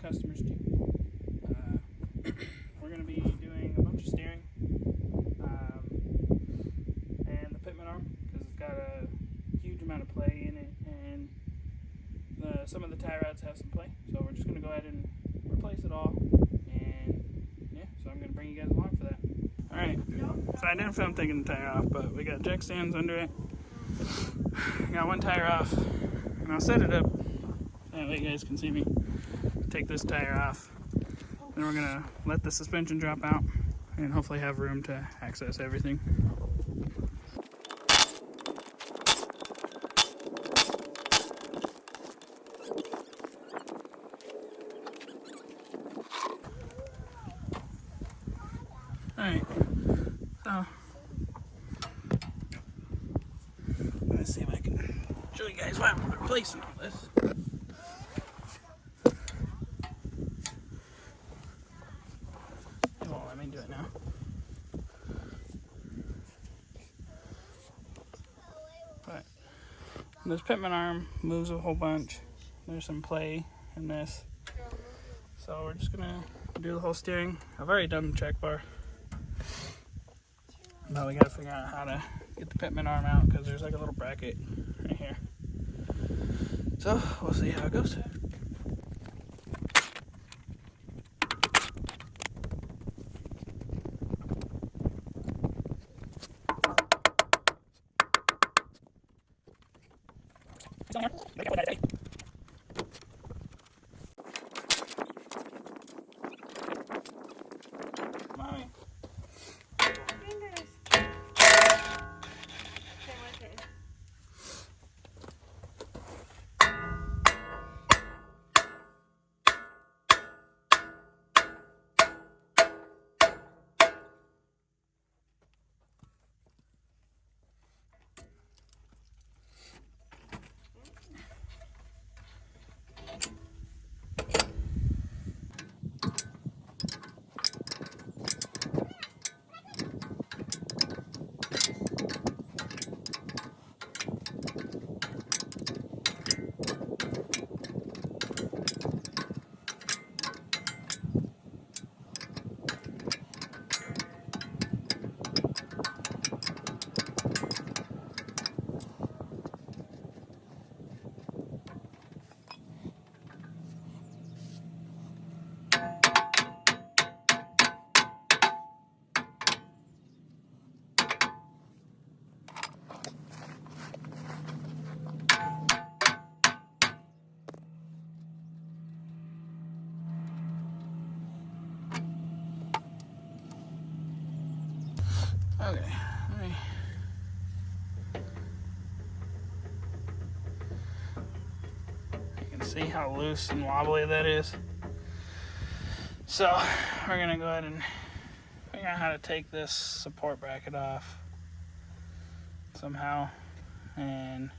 customers do. We're going to be doing a bunch of steering and the pitman arm, because it's got a huge amount of play in it, and some of the tie rods have some play. So we're just going to go ahead and replace it all, and yeah, so I'm going to bring you guys along for that. Alright, so I didn't film taking the tire off, but we got jack stands under it. Got one tire off, and I'll set it up that way you guys can see me take this tire off. Then we're gonna let the suspension drop out and hopefully have room to access everything. Alright, so let's see if I can show you guys why we're replacing all this. It won't let me do it now. But this pitman arm moves a whole bunch. There's some play in this. So we're just gonna do the whole steering. I've already done the check bar, but we gotta figure out how to get the pitman arm out, because there's like a little bracket right here. So we'll see how it goes. Mommy. Okay, you can see how loose and wobbly that is. So we're gonna go ahead and figure out how to take this support bracket off somehow and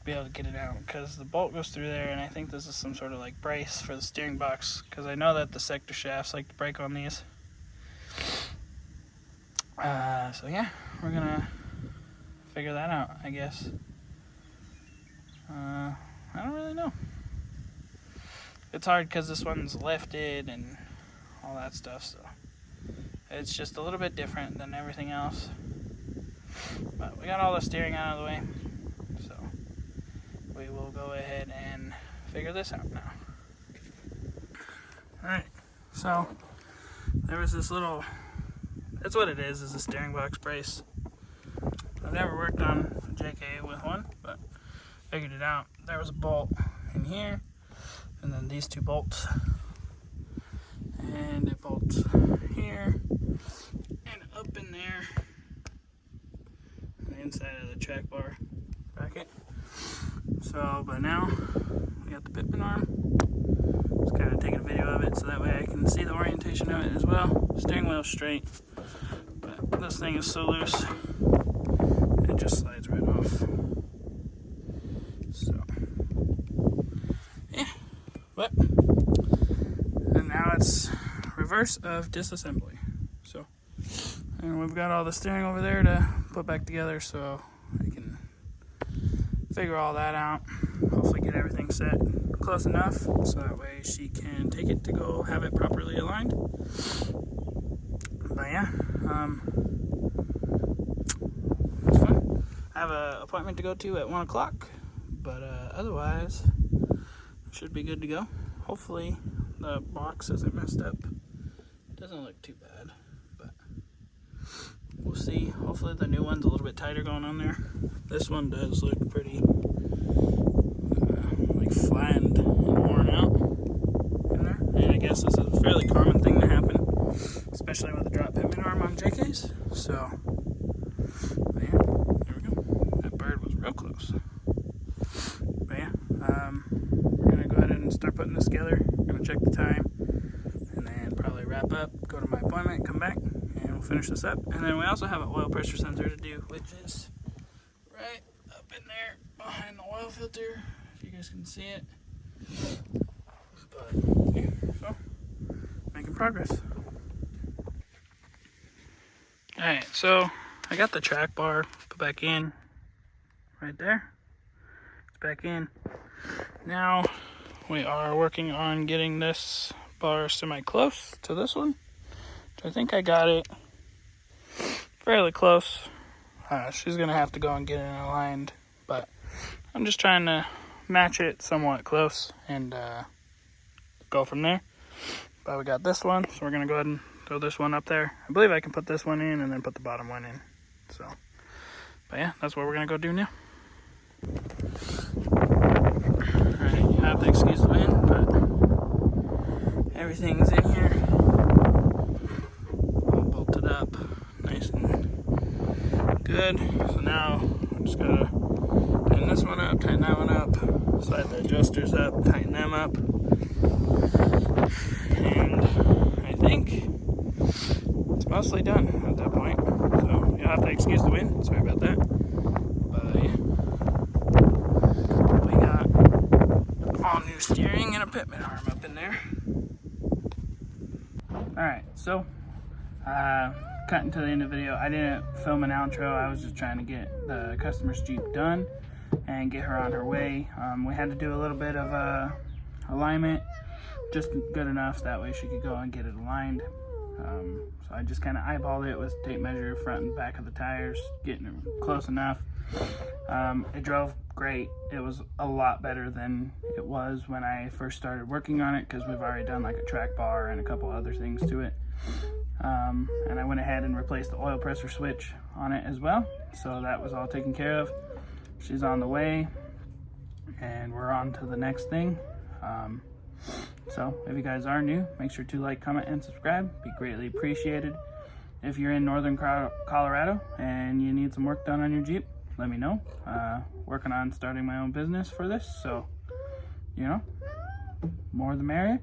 be able to get it out, because the bolt goes through there, and I think this is some sort of like brace for the steering box, because I know that the sector shafts like to break on these. So yeah, we're gonna figure that out, I guess. I don't really know. It's hard because this one's lifted and all that stuff, so it's just a little bit different than everything else. But we got all the steering out of the way, so we will go ahead and figure this out now. Alright, so there was this little, that's what it is a steering box brace. I've never worked on a JK with one, but figured it out. There was a bolt in here, and then these two bolts, and it bolts here and up in there on the inside of the track bar bracket. So, but now we got the pitman arm. Just kind of taking a video of it so that way I can see the orientation of it as well. Steering wheel straight, but this thing is so loose it just slides right off. So yeah, but and now it's reverse of disassembly. So, and we've got all the steering over there to put back together, so I can figure all that out, hopefully get everything set close enough so that way she can take it to go have it properly aligned. But yeah, it's fun. I have an appointment to go to at 1 o'clock, but otherwise, should be good to go. Hopefully the box isn't messed up. Doesn't look too bad, but we'll see. Hopefully the new one's a little bit tighter going on there. This one does look pretty like flattened and worn out in there. And I guess this is a fairly common thing to happen, especially with the drop pitman arm on JKs. So, but yeah, there we go. That bird was real close. But yeah, we're gonna go ahead and start putting this together. I'm gonna check the time, and then probably wrap up, go to my appointment, come back, and we'll finish this up. And then we also have an oil pressure sensor to do, which is right up in there behind the oil filter, if you guys can see it. But yeah, so making progress. Alright, so I got the track bar put back in right there. It's back in. Now we are working on getting this bar semi-close to this one. I think I got it fairly close. She's gonna have to go and get it aligned, but I'm just trying to match it somewhat close and go from there. But we got this one, so we're gonna go ahead and throw this one up there. I believe I can put this one in and then put the bottom one in. So, but yeah, that's what we're gonna go do now. Alright, you have to excuse the wind, but everything's in here all bolted up nice and good. So now I'm just gotta tighten this one up, tighten that one up, slide the adjusters up, tighten them up, and I think it's mostly done at that point. So you'll have to excuse the wind, sorry about that. But yeah, we got all new steering and a pitman arm up in there. Alright, so cutting to the end of the video. I didn't film an outro. I was just trying to get the customer's Jeep done and get her on her way. We had to do a little bit of alignment, just good enough so that way she could go and get it aligned. So I just kind of eyeballed it with tape measure, front and back of the tires, getting it close enough. It drove great. It was a lot better than it was when I first started working on it, because we've already done like a track bar and a couple other things to it. And I went ahead and replaced the oil pressure switch on it as well, so that was all taken care of. She's on the way, and we're on to the next thing. So if you guys are new, make sure to like, comment, and subscribe. Be greatly appreciated. If you're in northern Colorado and you need some work done on your Jeep, let me know. Working on starting my own business for this, so you know, more the merrier.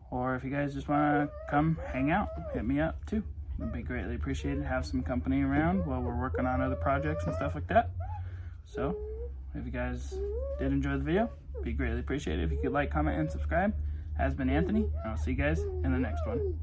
Or if you guys just want to come hang out, hit me up too. It'd be greatly appreciated. Have some company around while we're working on other projects and stuff like that. So if you guys did enjoy the video, be greatly appreciated if you could like, comment, and subscribe. Has been Anthony, and I'll see you guys in the next one.